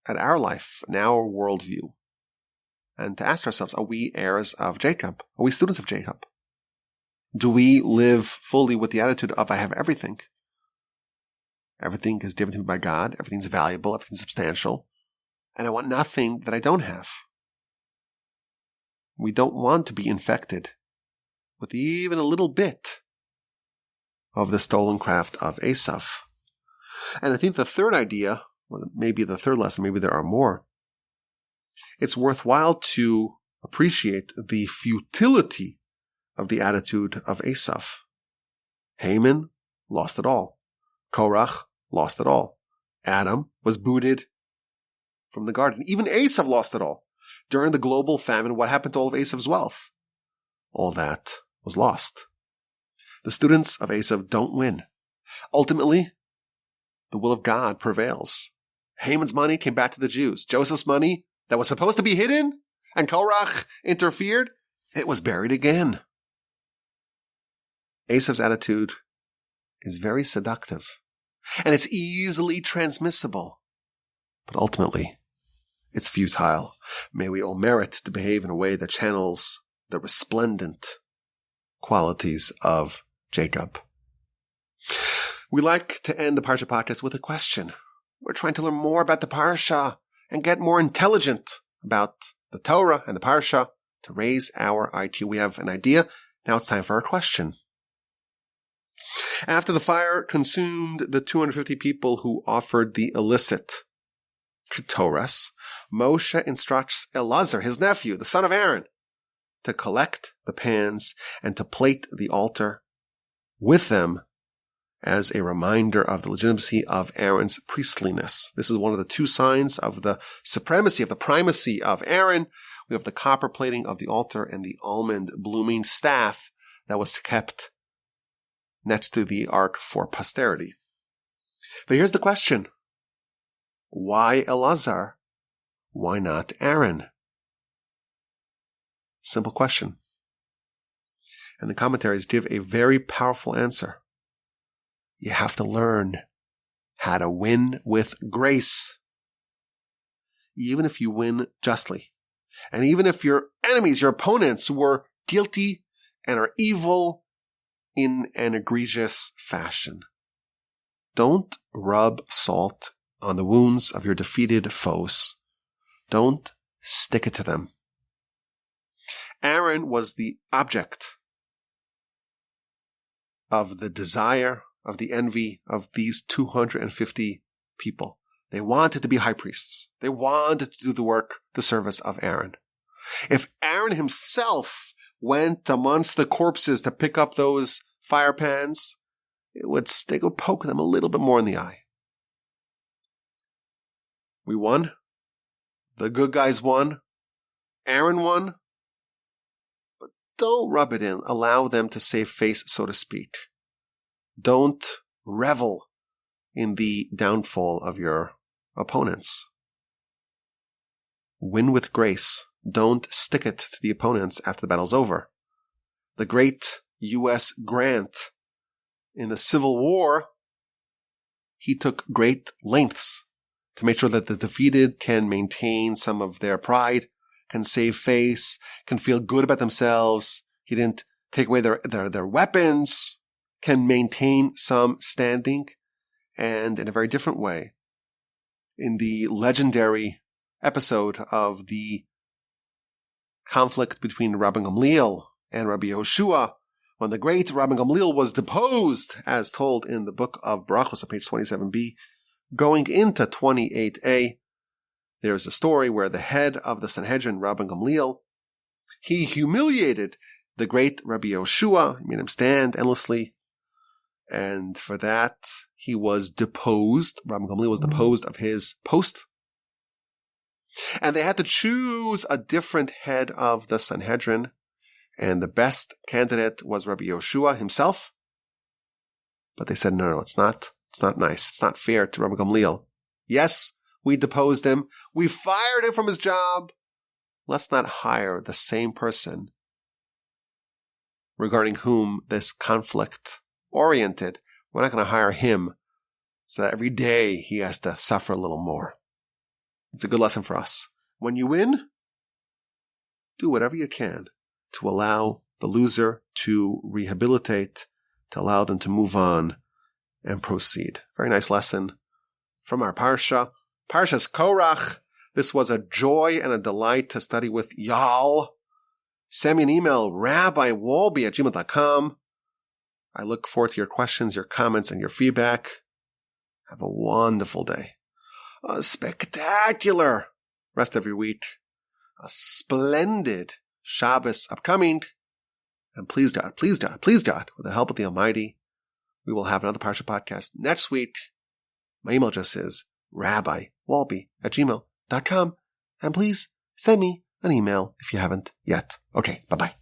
at our life and our worldview and to ask ourselves, are we heirs of Jacob? Are we students of Jacob? Do we live fully with the attitude of, I have everything? Everything is given to me by God. Everything's valuable. Everything's substantial. And I want nothing that I don't have. We don't want to be infected with even a little bit of the stolen craft of Esav. And I think the third idea, or maybe the third lesson, maybe there are more, it's worthwhile to appreciate the futility of the attitude of Esav. Haman lost it all. Korach lost it all. Adam was booted from the garden. Even Esav lost it all. During the global famine, what happened to all of Esav's wealth? All that was lost. The students of Esav don't win. Ultimately, the will of God prevails. Haman's money came back to the Jews. Joseph's money that was supposed to be hidden, and Korach interfered, it was buried again. Esav's attitude is very seductive, and it's easily transmissible. But ultimately, it's futile. May we all merit to behave in a way that channels the resplendent qualities of Jacob. We like to end the Parsha Podcast with a question. We're trying to learn more about the Parsha and get more intelligent about the Torah and the Parsha to raise our IQ. We have an idea. Now it's time for our question. After the fire consumed the 250 people who offered the illicit Ketores, Moshe instructs Elazar, his nephew, the son of Aaron, to collect the pans and to plate the altar with them as a reminder of the legitimacy of Aaron's priestliness. This is one of the two signs of the supremacy, of the primacy of Aaron. We have the copper plating of the altar and the almond blooming staff that was kept next to the ark for posterity. But here's the question. Why Elazar? Why not Aaron? Simple question. And the commentaries give a very powerful answer. You have to learn how to win with grace. Even if you win justly. And even if your enemies, your opponents, were guilty and are evil in an egregious fashion. Don't rub salt on the wounds of your defeated foes. Don't stick it to them. Aaron was the object of the desire, of the envy of these 250 people. They wanted to be high priests. They wanted to do the work, the service of Aaron. If Aaron himself went amongst the corpses to pick up those fire pans, they would poke them a little bit more in the eye. We won. The good guys won. Aaron won. But don't rub it in. Allow them to save face, so to speak. Don't revel in the downfall of your opponents. Win with grace. Don't stick it to the opponents after the battle's over. The great U.S. Grant in the Civil War, he took great lengths to make sure that the defeated can maintain some of their pride, can save face, can feel good about themselves. He didn't take away their weapons, can maintain some standing, and in a very different way. In the legendary episode of the conflict between Rabbi Gamliel and Rabbi Yehoshua, when the great Rabbi Gamliel was deposed, as told in the book of Brachos on page 27b, going into 28a, there's a story where the head of the Sanhedrin, Rabbi Gamliel, he humiliated the great Rabbi Yehoshua, he made him stand endlessly, and for that he was deposed. Rabbi Gamliel was deposed of his post. And they had to choose a different head of the Sanhedrin, and the best candidate was Rabbi Yehoshua himself. But they said, no, it's not nice. It's not fair to Rabbi Gamliel. Yes, we deposed him. We fired him from his job. Let's not hire the same person regarding whom this conflict oriented. We're not going to hire him so that every day he has to suffer a little more. It's a good lesson for us. When you win, do whatever you can to allow the loser to rehabilitate, to allow them to move on and proceed. Very nice lesson from our Parsha. Parsha's Korach. This was a joy and a delight to study with y'all. Send me an email, rabbiwalby@gmail.com. I look forward to your questions, your comments, and your feedback. Have a wonderful day. A spectacular rest of your week. A splendid Shabbos upcoming. And please God, with the help of the Almighty, we will have another Parsha podcast next week. My email address is rabbiwalby@gmail.com. And please send me an email if you haven't yet. Okay, bye-bye.